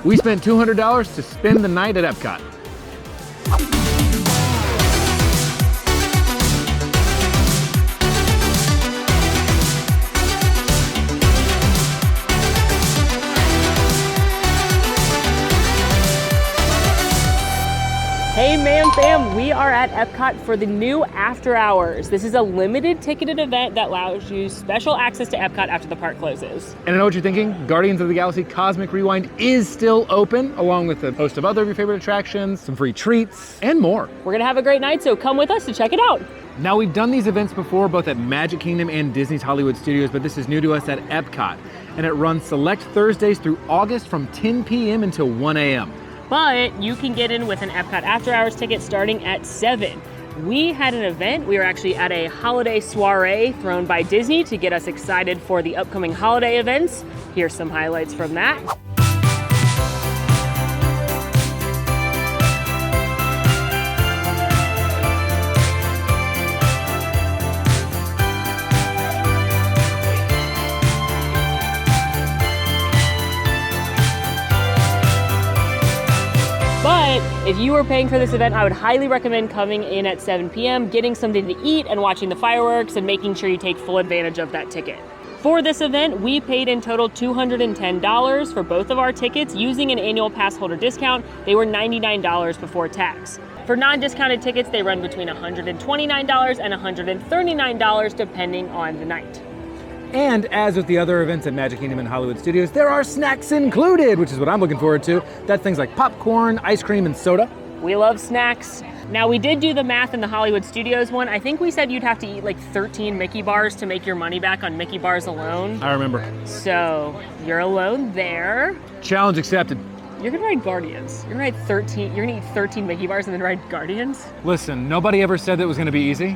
We spent $200 to spend the night at Epcot. Hey man fam, we are at Epcot for the new After Hours. This is a limited ticketed event that allows you special access to Epcot after the park closes. And I know what you're thinking, Guardians of the Galaxy Cosmic Rewind is still open, along with a host of other of your favorite attractions, some free treats, and more. We're gonna have a great night, so come with us to check it out. Now, we've done these events before, both at Magic Kingdom and Disney's Hollywood Studios, but this is new to us at Epcot. And it runs select Thursdays through August from 10 p.m. until 1 a.m. But you can get in with an Epcot After Hours ticket starting at 7. We had an event, we were actually at a holiday soiree thrown by Disney to get us excited for the upcoming holiday events. Here's some highlights from that. But if you were paying for this event, I would highly recommend coming in at 7 p.m., getting something to eat and watching the fireworks and making sure you take full advantage of that ticket. For this event, we paid in total $210 for both of our tickets. Using an annual pass holder discount, they were $99 before tax. For non-discounted tickets, they run between $129 and $139 depending on the night. And as with the other events at Magic Kingdom and Hollywood Studios, there are snacks included, which is what I'm looking forward to. That's things like popcorn, ice cream, and soda. We love snacks. Now, we did do the math in the Hollywood Studios one. I think we said you'd have to eat like 13 Mickey bars to make your money back on Mickey bars alone. I remember. So you're alone there. Challenge accepted. You're gonna ride Guardians. You're gonna eat 13 Mickey bars and then ride Guardians? Listen, nobody ever said that it was gonna be easy.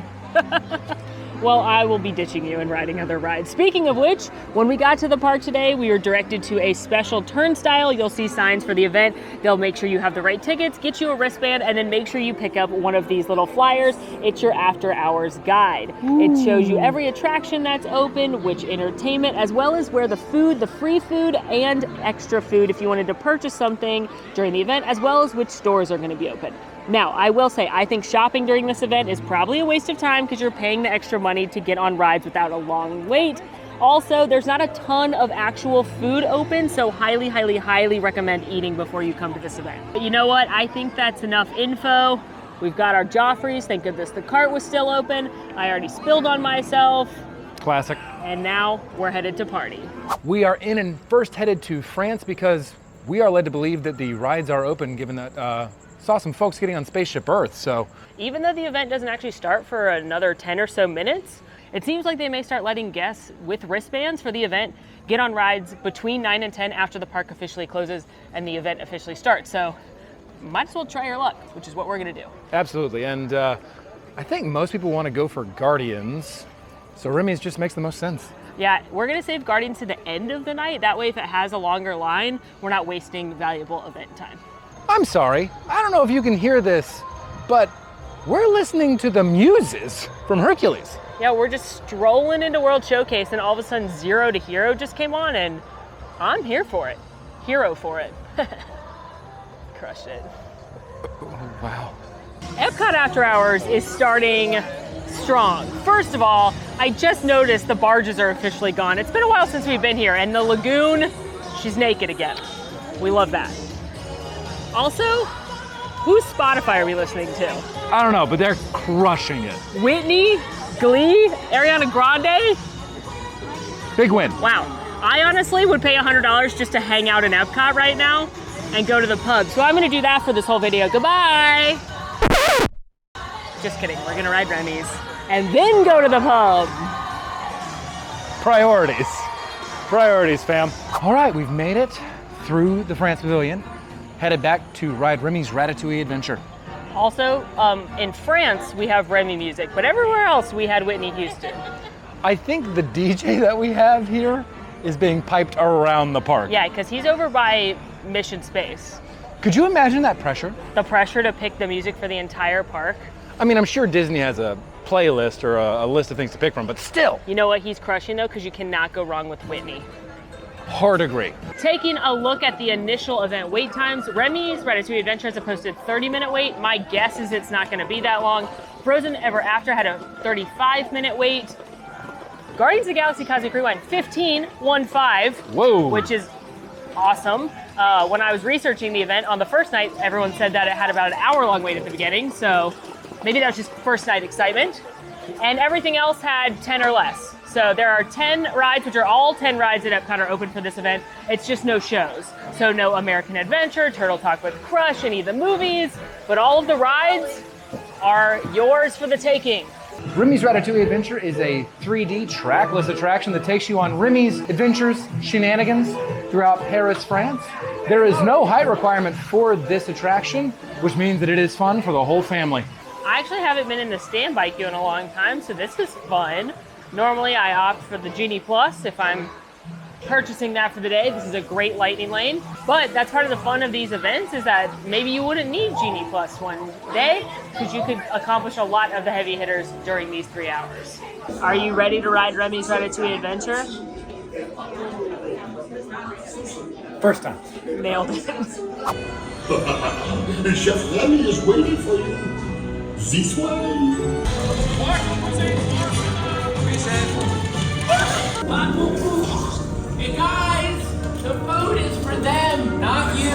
Well, I will be ditching you and riding other rides. Speaking of which, when we got to the park today, we were directed to a special turnstile. You'll see signs for the event. They'll make sure you have the right tickets, get you a wristband, and then make sure you pick up one of these little flyers. It's your After Hours guide. Ooh. It shows you every attraction that's open, which entertainment, as well as where the food, the free food, and extra food if you wanted to purchase something during the event, as well as which stores are gonna be open. Now, I will say, I think shopping during this event is probably a waste of time because you're paying the extra money to get on rides without a long wait. Also, there's not a ton of actual food open, so highly, highly, highly recommend eating before you come to this event. But you know what? I think that's enough info. We've got our Joffreys. Thank goodness the cart was still open. I already spilled on myself. Classic. And now we're headed to party. We are in and first headed to France because we are led to believe that the rides are open, given that saw some folks getting on Spaceship Earth, so. Even though the event doesn't actually start for another 10 or so minutes, it seems like they may start letting guests with wristbands for the event get on rides between 9 and 10 after the park officially closes and the event officially starts. So might as well try your luck, which is what we're gonna do. Absolutely, and I think most people wanna go for Guardians, so Remy's just makes the most sense. Yeah, we're gonna save Guardians to the end of the night. That way, if it has a longer line, we're not wasting valuable event time. I'm sorry, I don't know if you can hear this, but we're listening to the Muses from Hercules. Yeah, we're just strolling into World Showcase and all of a sudden Zero to Hero just came on and I'm here for it. Hero for it. Crushed it. Oh, wow. Epcot After Hours is starting strong. First of all, I just noticed the barges are officially gone. It's been a while since we've been here and the lagoon, she's naked again. We love that. Also, whose Spotify are we listening to? I don't know, but they're crushing it. Whitney, Glee, Ariana Grande? Big win. Wow. I honestly would pay $100 just to hang out in Epcot right now and go to the pub. So I'm gonna do that for this whole video. Goodbye. Just kidding, we're gonna ride Remy's and then go to the pub. Priorities. Priorities, fam. All right, we've made it through the France Pavilion. Headed back to ride Remy's Ratatouille Adventure. Also, in France, we have Remy music, but everywhere else we had Whitney Houston. I think the DJ that we have here is being piped around the park. Yeah, because he's over by Mission Space. Could you imagine that pressure? The pressure to pick the music for the entire park. I mean, I'm sure Disney has a playlist or a list of things to pick from, but still. You know what he's crushing though? Because you cannot go wrong with Whitney. Hard agree. Taking a look at the initial event wait times, Remy's Ratatouille Adventure has a posted 30-minute wait. My guess is it's not going to be that long. Frozen Ever After had a 35-minute wait. Guardians of the Galaxy Cosmic Rewind, 15. Whoa. Which is awesome. When I was researching the event on the first night, everyone said that it had about an hour-long wait at the beginning, so maybe that was just first night excitement. And everything else had 10 or less. So there are 10 rides, which are all 10 rides at Epcot are open for this event. It's just no shows. So no American Adventure, Turtle Talk with Crush, any of the movies, but all of the rides are yours for the taking. Remy's Ratatouille Adventure is a 3D trackless attraction that takes you on Remy's adventures, shenanigans throughout Paris, France. There is no height requirement for this attraction, which means that it is fun for the whole family. I actually haven't been in the standby queue in a long time, so this is fun. Normally I opt for the Genie Plus if I'm purchasing that for the day. This is a great lightning lane. But that's part of the fun of these events, is that maybe you wouldn't need Genie Plus one day because you could accomplish a lot of the heavy hitters during these 3 hours. Are you ready to ride Remy's Ratatouille Adventure? First time. Nailed it. Chef Remy is waiting for you. This way. Hey guys, the food is for them, not you.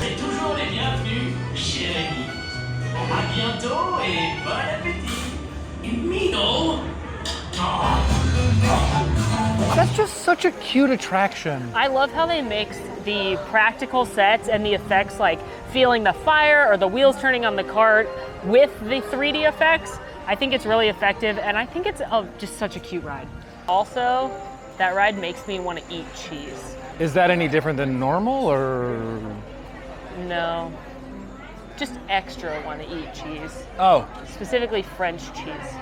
C'est toujours les bienvenus chez Remy. À bientôt et bon appétit. Mino. That's just such a cute attraction. I love how they mix the practical sets and the effects, like feeling the fire or the wheels turning on the cart, with the 3D effects. I think it's really effective, and I think it's just such a cute ride. Also, that ride makes me want to eat cheese. Is that any different than normal, or? No, just extra want to eat cheese. Oh. Specifically French cheese.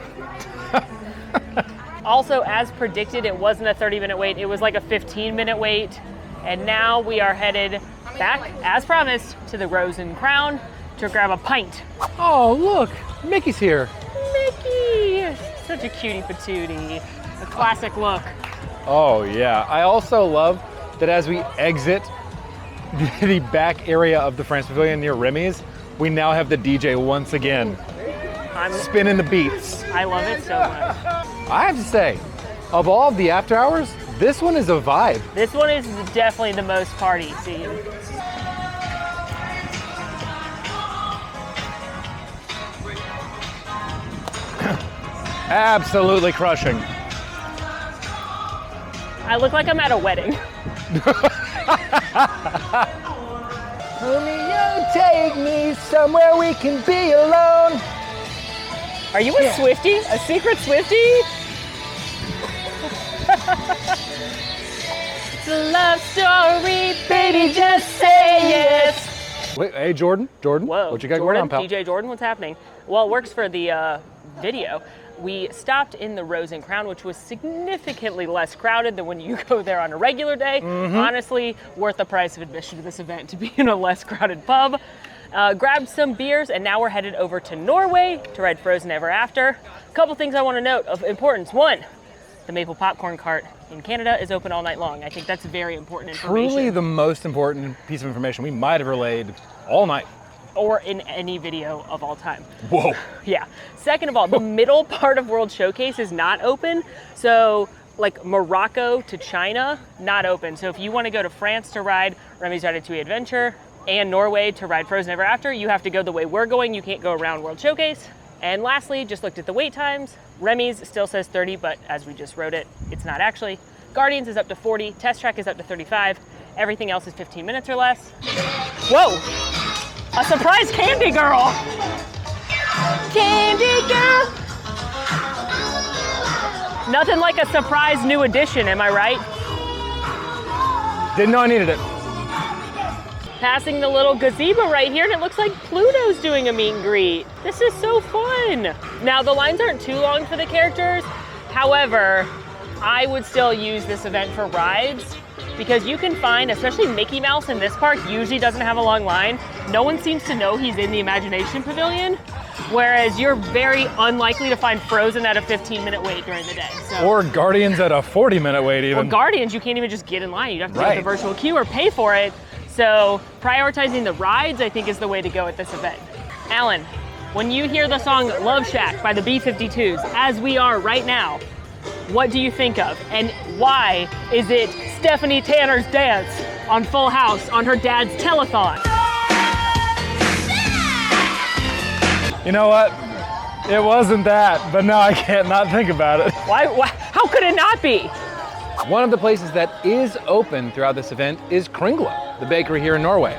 Also, as predicted, it wasn't a 30-minute wait. It was like a 15-minute wait. And now we are headed back, as promised, to the Rose and Crown to grab a pint. Oh, look, Mickey's here. Mickey! Such a cutie patootie. A classic look. Oh, yeah. I also love that as we exit the back area of the France Pavilion near Remy's, we now have the DJ once again. I'm spinning the beats. I love it so much. I have to say, of all of the after hours, this one is a vibe. This one is definitely the most party scene. Absolutely crushing. I look like I'm at a wedding. Romeo, take me somewhere we can be alone. Are you a Swiftie? A secret Swiftie? It's a love story, baby, just say yes. Wait, hey, Jordan, Whoa, what you got Jordan, going on, pal? DJ Jordan, what's happening? Well, it works for the video. We stopped in the Rose and Crown, which was significantly less crowded than when you go there on a regular day. Honestly, worth the price of admission to this event to be in a less crowded pub. Grabbed some beers, and now we're headed over to Norway to ride Frozen Ever After. A couple things I want to note of importance. One, the maple popcorn cart in Canada is open all night long. I think that's very important information. Truly the most important piece of information we might have relayed all night. Or in any video of all time. Whoa. Yeah. Second of all, the middle part of World Showcase is not open. So like Morocco to China, not open. So if you want to go to France to ride Remy's Ratatouille Adventure and Norway to ride Frozen Ever After, you have to go the way we're going. You can't go around World Showcase. And lastly, just looked at the wait times. Remy's still says 30, but as we just wrote it, it's not actually. Guardians is up to 40, Test Track is up to 35. Everything else is 15 minutes or less. Whoa! A surprise candy girl! Candy girl! Nothing like a surprise new addition, am I right? Didn't know I needed it. Passing the little gazebo right here, and it looks like Pluto's doing a meet and greet. This is so fun. Now, the lines aren't too long for the characters. However, I would still use this event for rides because you can find, especially Mickey Mouse in this park usually doesn't have a long line. No one seems to know he's in the Imagination Pavilion, whereas you're very unlikely to find Frozen at a 15-minute wait during the day. So. Or Guardians at a 40-minute wait even. Or Guardians, you can't even just get in line. You'd have to get the virtual queue or pay for it. So prioritizing the rides, I think, is the way to go at this event. Alan, when you hear the song Love Shack by the B-52s, as we are right now, what do you think of? And why is it Stephanie Tanner's dance on Full House on her dad's telethon? You know what? It wasn't that, but now I can't not think about it. Why? How could it not be? One of the places that is open throughout this event is Kringla, the bakery here in Norway.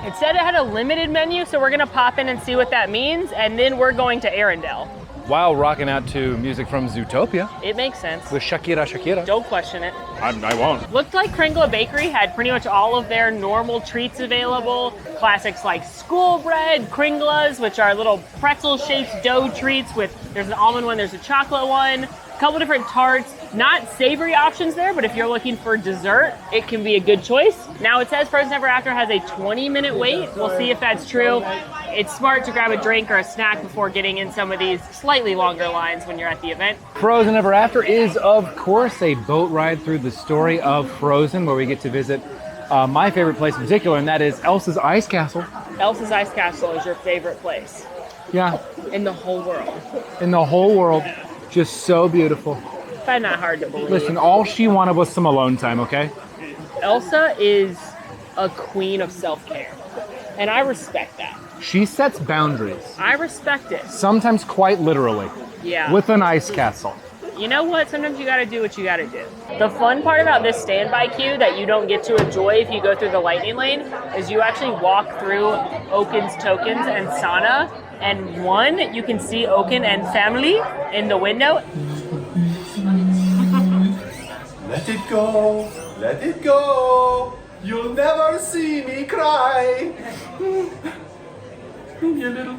It said it had a limited menu, so we're gonna pop in and see what that means, and then we're going to Arendelle. While rocking out to music from Zootopia. It makes sense. With Shakira, Shakira. Don't question it. I won't. Looked like Kringla Bakery had pretty much all of their normal treats available. Classics like school bread, Kringlas, which are little pretzel-shaped dough treats there's an almond one, there's a chocolate one, a couple different tarts. Not savory options there, but if you're looking for dessert, it can be a good choice. Now it says Frozen Ever After has a 20-minute wait. We'll see if that's true. It's smart to grab a drink or a snack before getting in some of these slightly longer lines when you're at the event. Frozen Ever After is, of course, a boat ride through the story of Frozen, where we get to visit my favorite place in particular, and that is Elsa's Ice Castle. Elsa's Ice Castle is your favorite place. Yeah. In the whole world. In the whole world. Just so beautiful. Kind of hard to believe. Listen, all she wanted was some alone time, okay? Elsa is a queen of self-care, and I respect that. She sets boundaries. I respect it. Sometimes quite literally. Yeah. With an ice castle. You know what? Sometimes you gotta do what you gotta do. The fun part about this standby queue that you don't get to enjoy if you go through the lightning lane is you actually walk through Oaken's tokens and Sana, and one, you can see Oaken and family in the window. Let it go, let it go. You'll never see me cry. You little.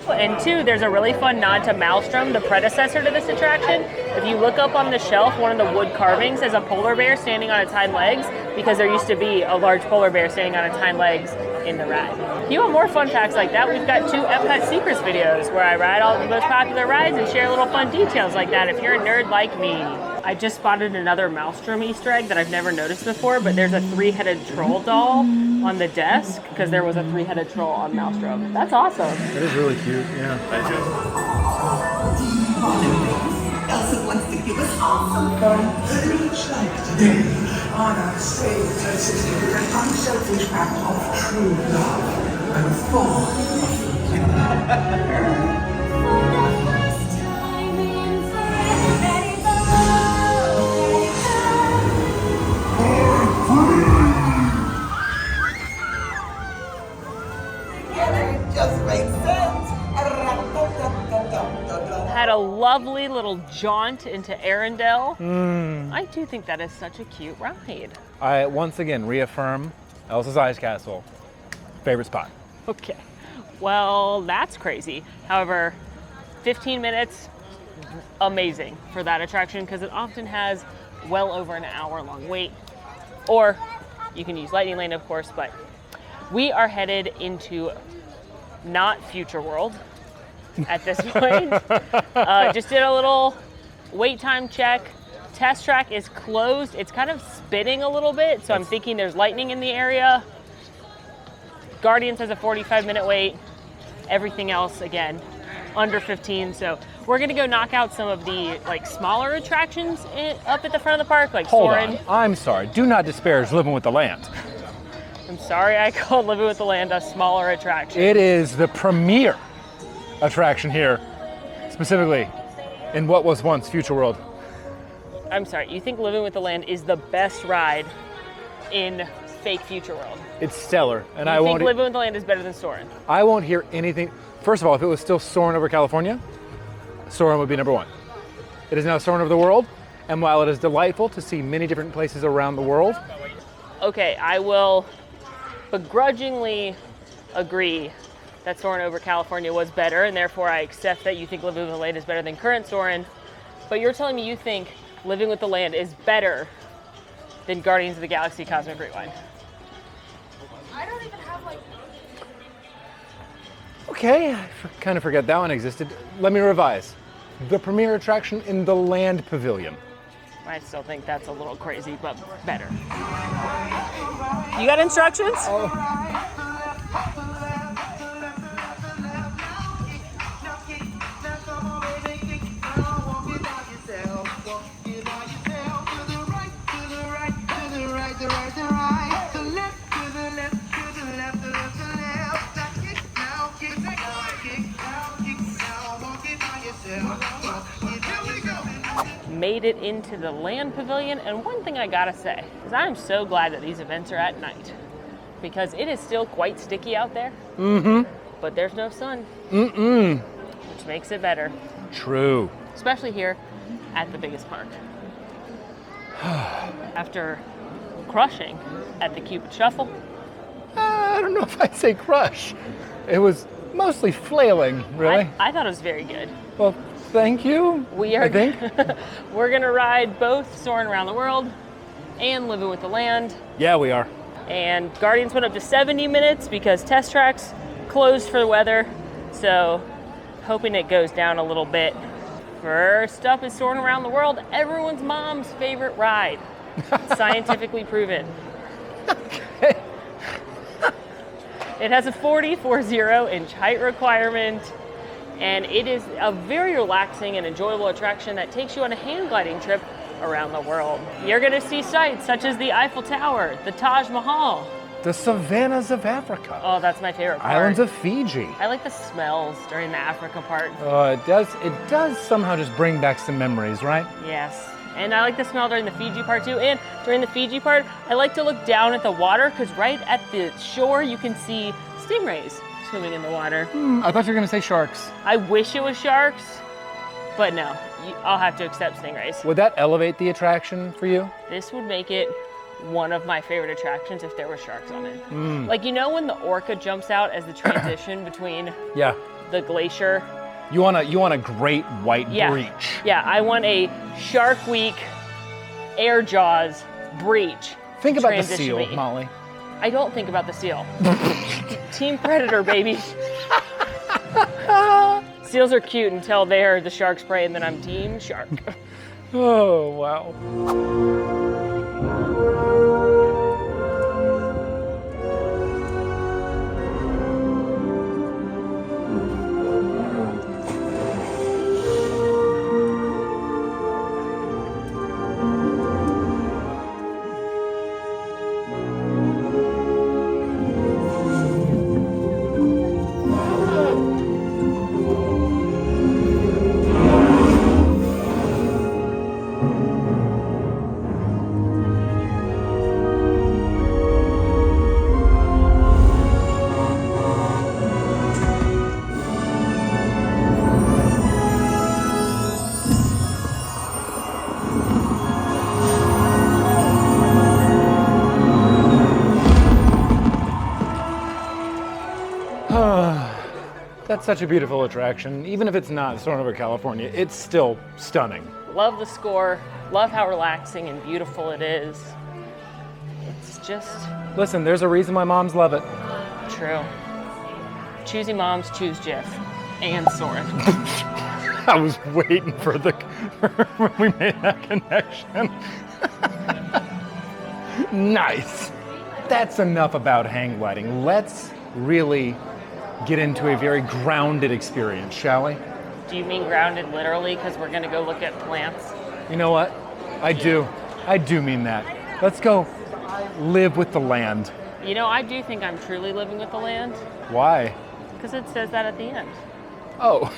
And two, there's a really fun nod to Maelstrom, the predecessor to this attraction. If you look up on the shelf, one of the wood carvings has a polar bear standing on its hind legs because there used to be a large polar bear standing on its hind legs in the ride. If you want more fun facts like that, we've got 2 Epcot Secrets videos where I ride all the most popular rides and share little fun details like that if you're a nerd like me. I just spotted another Maelstrom Easter egg that I've never noticed before, but there's a 3-headed troll doll on the desk because there was a 3-headed troll on Maelstrom. That's awesome. That is really cute, yeah. Elsa wants to give us all some fun. Each night today, on our safe places with an unselfish act of true love and full of forgiveness. Just makes sense. Had a lovely little jaunt into Arendelle. I do think that is such a cute ride. I once again reaffirm Elsa's Ice Castle. Favorite spot. Okay, well, that's crazy. However, 15 minutes, amazing for that attraction because it often has well over an hour-long wait. Or you can use Lightning Lane, of course, but we are headed into not Future World at this point. Just did a little wait time check. Test track is closed. It's kind of spinning a little bit, so I'm thinking there's lightning in the area. Guardians has a 45-minute wait. Everything else, again, under 15. So we're gonna go knock out some of the smaller attractions up at the front of the park, like Soaring. Hold on, I'm sorry. Do not disparage Living with the Land. I'm sorry I called Living with the Land a smaller attraction. It is the premier attraction here, specifically in what was once Future World. I'm sorry, you think Living with the Land is the best ride in fake Future World? It's stellar, and I think Living with the Land is better than Soaring? I won't hear anything. First of all, if it was still Soaring over California, Soaring would be number 1. It is now Soaring over the world, and while it is delightful to see many different places around the world, okay, I will begrudgingly agree that Soaring over California was better, and therefore I accept that you think Living with the Land is better than current Soaring, but you're telling me you think Living with the Land is better than Guardians of the Galaxy Cosmic Rewind. I don't even have like. Okay, I kind of forgot that one existed. Let me revise. The premier attraction in the Land Pavilion. I still think that's a little crazy, but better. You got instructions? Made it into the Land Pavilion, and one thing I gotta say is I'm so glad that these events are at night because it is still quite sticky out there. But there's no sun. Which makes it better. True. Especially here at the biggest park. After crushing at the Cupid Shuffle. I don't know if I'd say crush. It was mostly flailing, really. I thought it was very good. Well, thank you. I think. We're gonna ride both Soaring Around the World and Living with the Land. Yeah, we are. And Guardians went up to 70 minutes because test tracks closed for the weather. So hoping it goes down a little bit. First up is Soaring Around the World, everyone's mom's favorite ride. Scientifically proven. It has a 40.40-inch height requirement, and it is a very relaxing and enjoyable attraction that takes you on a hang gliding trip around the world. You're gonna see sights such as the Eiffel Tower, the Taj Mahal. The savannas of Africa. Oh, that's my favorite part. Islands of Fiji. I like the smells during the Africa part. It does somehow just bring back some memories, right? Yes. And I like the smell during the Fiji part too. And during the Fiji part, I like to look down at the water because right at the shore, you can see stingrays swimming in the water. I thought you were gonna say sharks. I wish it was sharks, but no, I'll have to accept stingrays. Would that elevate the attraction for you? This would make it one of my favorite attractions if there were sharks on it. Like, you know when the orca jumps out as the transition between the glacier? You want a great white breach. Yeah, I want a Shark Week Air Jaws breach. Think about the Transition seal, me. Molly. I don't think about the seal. Team Predator, baby. Seals are cute until they're the shark's prey, and then I'm Team Shark. Oh, wow. That's such a beautiful attraction. Even if it's not Soaring over California, it's still stunning. Love the score. Love how relaxing and beautiful it is. It's just Listen, there's a reason why moms love it. true. Choosy moms choose Jeff and Soaring. I was waiting for when we made that connection. Nice. That's enough about hang gliding. Let's really get into a very grounded experience, shall we? Do you mean grounded literally because we're going to go look at plants? You know what? I do mean that. Let's go live with the land. You know, I do think I'm truly living with the land Why? because it says that at the end. Oh,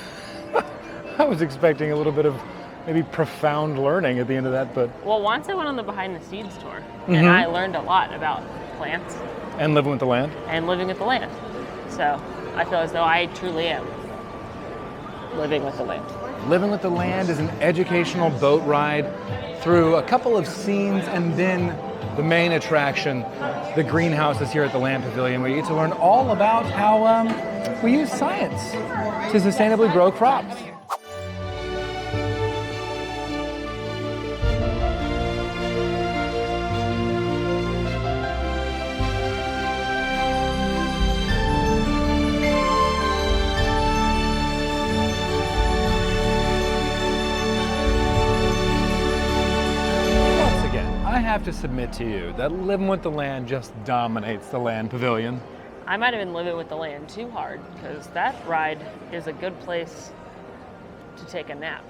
I was expecting a little bit of maybe profound learning at the end of that, but... Well, once I went on the behind the scenes tour and I learned a lot about plants And living with the land? and living with the land. So I feel as though I truly am living with the land. Living with the Land is an educational boat ride through a couple of scenes and then the main attraction, the greenhouses here at the Land Pavilion, where you get to learn all about how we use science to sustainably grow crops. have to submit to you that Living with the Land just dominates the Land Pavilion. I might have been living with the land too hard because that ride is a good place to take a nap.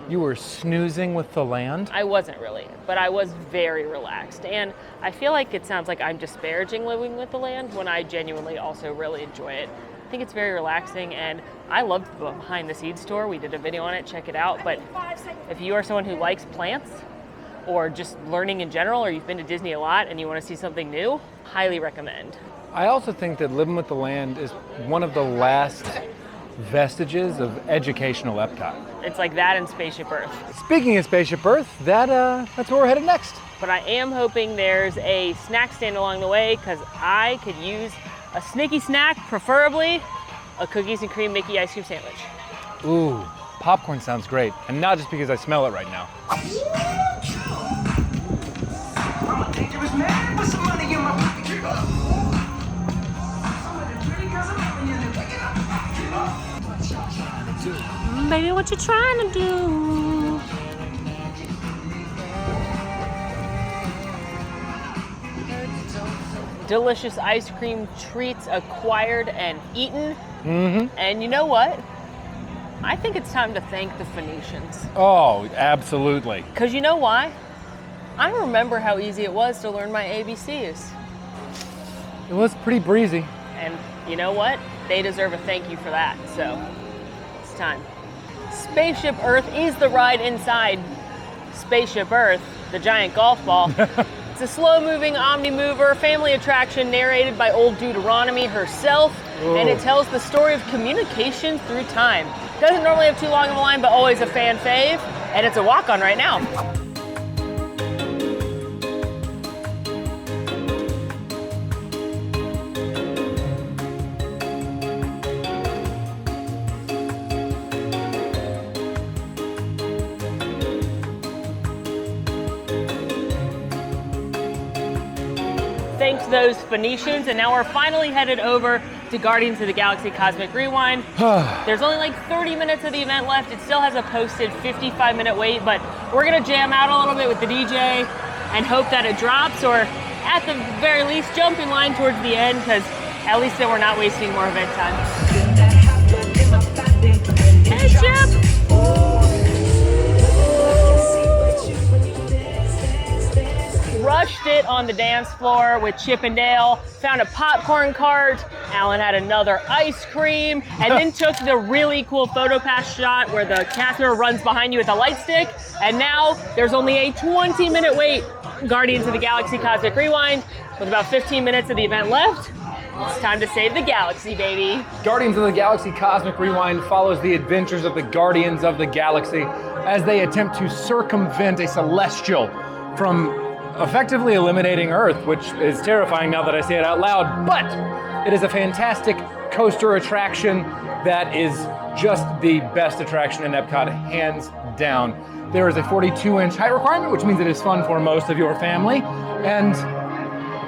You were snoozing with the land? I wasn't really, but I was very relaxed. And I feel like it sounds like I'm disparaging living with the land when I genuinely also really enjoy it. I think it's very relaxing, and I loved the behind the scenes tour. We did a video on it, check it out. But if you are someone who likes plants or just learning in general, or you've been to Disney a lot and you want to see something new, highly recommend. I also think that Living with the Land is one of the last vestiges of educational Epcot. It's like that and Spaceship Earth. Speaking of Spaceship Earth, that's where we're headed next. But I am hoping there's a snack stand along the way because I could use a sneaky snack, preferably a cookies and cream Mickey ice cream sandwich. Ooh, popcorn sounds great. And not just because I smell it right now. I'm a dangerous man with some money in my pocket. Baby, what you trying to do? Delicious ice cream treats acquired and eaten. And you know what? I think it's time to thank the Phoenicians. Oh, absolutely. Because you know why? I remember how easy it was to learn my ABCs. It was pretty breezy. And you know what? They deserve a thank you for that. So it's time. Spaceship Earth is the ride inside Spaceship Earth, the giant golf ball. It's a slow-moving omni-mover family attraction narrated by old Deuteronomy herself, and it tells the story of communication through time. Doesn't normally have too long of a line, but always a fan fave, and it's a walk-on right now. Thanks to those Phoenicians, and now we're finally headed over to Guardians of the Galaxy Cosmic Rewind. There's only like 30 minutes of the event left. It still has a posted 55-minute wait, but we're gonna jam out a little bit with the DJ and hope that it drops, or at the very least, jump in line towards the end, because at least then we're not wasting more event time. Hey, Chip! Rushed it on the dance floor with Chip and Dale, found a popcorn cart, Alan had another ice cream, and then took the really cool photo pass shot where the cast member runs behind you with a light stick, and now there's only a 20-minute wait. Guardians of the Galaxy Cosmic Rewind, with about 15 minutes of the event left. It's time to save the galaxy, baby. Guardians of the Galaxy Cosmic Rewind follows the adventures of the Guardians of the Galaxy as they attempt to circumvent a celestial from effectively eliminating Earth, which is terrifying now that I say it out loud, but it is a fantastic coaster attraction that is just the best attraction in Epcot, hands down. There is a 42-inch height requirement, which means it is fun for most of your family, and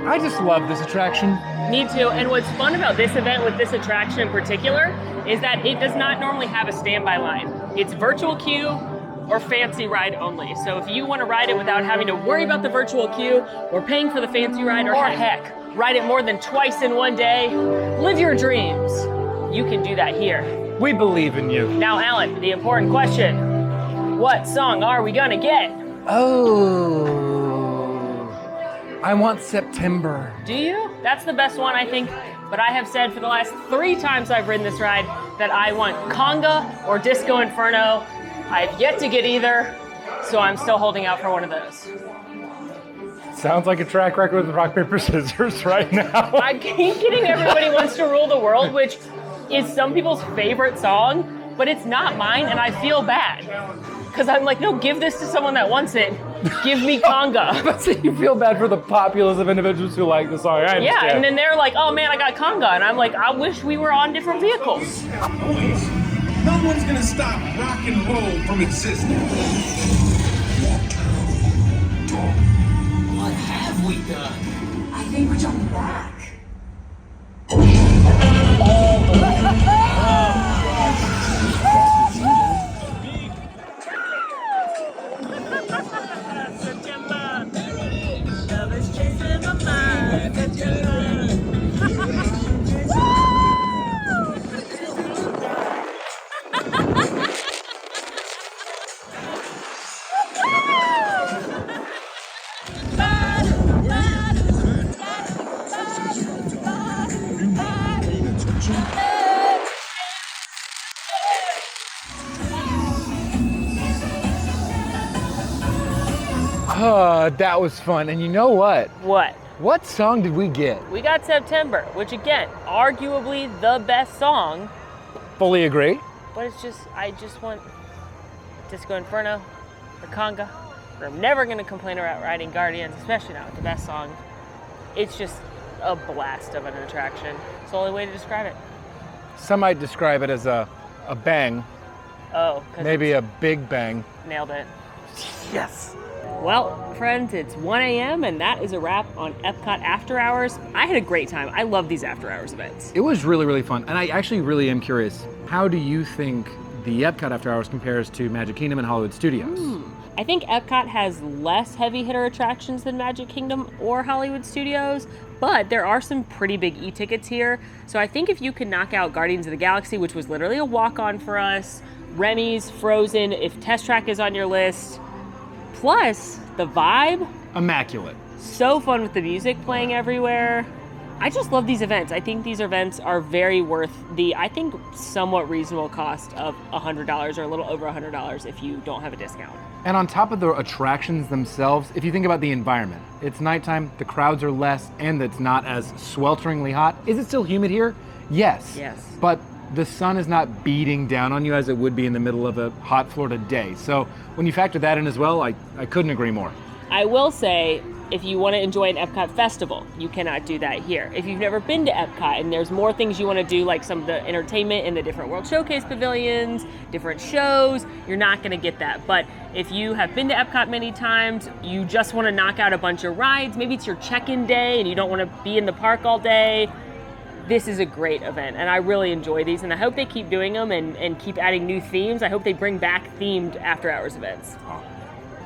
I just love this attraction. Me too, and what's fun about this event with this attraction in particular is that it does not normally have a standby line. It's virtual queue or fancy ride only. So if you want to ride it without having to worry about the virtual queue or paying for the fancy ride, or heck, ride it more than twice in one day, live your dreams, you can do that here. We believe in you. Now, Alan, the important question, what song are we gonna get? Oh, I want September. Do you? That's the best one, I think. But I have said for the last 3 times I've ridden this ride that I want Conga or Disco Inferno. I've yet to get either, so I'm still holding out for one of those. Sounds like a track record with rock, paper, scissors right now. I keep getting Everybody Wants to Rule the World, which is some people's favorite song, but it's not mine, and I feel bad. Because I'm like, no, give this to someone that wants it. Give me Conga. But so you feel bad for the populace of individuals who like the song. I understand. Yeah, and then they're like, oh man, I got Conga. And I'm like, I wish we were on different vehicles. No one's gonna stop rock and roll from existing. What have we done? I think we're jumping back. That was fun. And you know what? What? What song did we get? We got September, which again, arguably the best song, Fully agree. but I just want Disco Inferno, the conga. I'm never gonna complain about riding Guardians, especially not with the best song. It's just a blast of an attraction. It's the only way to describe it. Some might describe it as a bang, Oh, 'cause maybe a big bang. nailed it. Yes. Well, friends, it's 1 a.m. and that is a wrap on Epcot After Hours. I had a great time. I love these After Hours events. It was really, really fun. And I actually really am curious, how do you think the Epcot After Hours compares to Magic Kingdom and Hollywood Studios? I think Epcot has less heavy hitter attractions than Magic Kingdom or Hollywood Studios, but there are some pretty big e-tickets here. So I think if you could knock out Guardians of the Galaxy, which was literally a walk-on for us, Remy's, Frozen, if Test Track is on your list, plus the vibe, Immaculate. so fun with the music playing everywhere. I just love these events. I think these events are very worth the, I think, somewhat reasonable cost of $100 or a little over $100 if you don't have a discount. And on top of the attractions themselves, if you think about the environment, it's nighttime, the crowds are less, and it's not as swelteringly hot. Is it still humid here? Yes. Yes. But the sun is not beating down on you as it would be in the middle of a hot Florida day. So when you factor that in as well, I couldn't agree more. I will say, if you want to enjoy an Epcot festival, you cannot do that here. If you've never been to Epcot and there's more things you want to do, like some of the entertainment in the different World Showcase pavilions, different shows, you're not going to get that. But if you have been to Epcot many times, you just want to knock out a bunch of rides, maybe it's your check-in day and you don't want to be in the park all day, this is a great event, and I really enjoy these, and I hope they keep doing them and keep adding new themes. I hope they bring back themed after-hours events.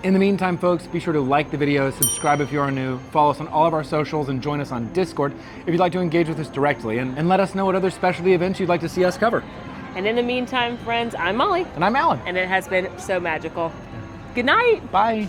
In the meantime, folks, be sure to like the video, subscribe if you are new, follow us on all of our socials, and join us on Discord if you'd like to engage with us directly, and let us know what other specialty events you'd like to see us cover. And in the meantime, friends, I'm Molly. And I'm Alan. And it has been so magical. Good night. Bye.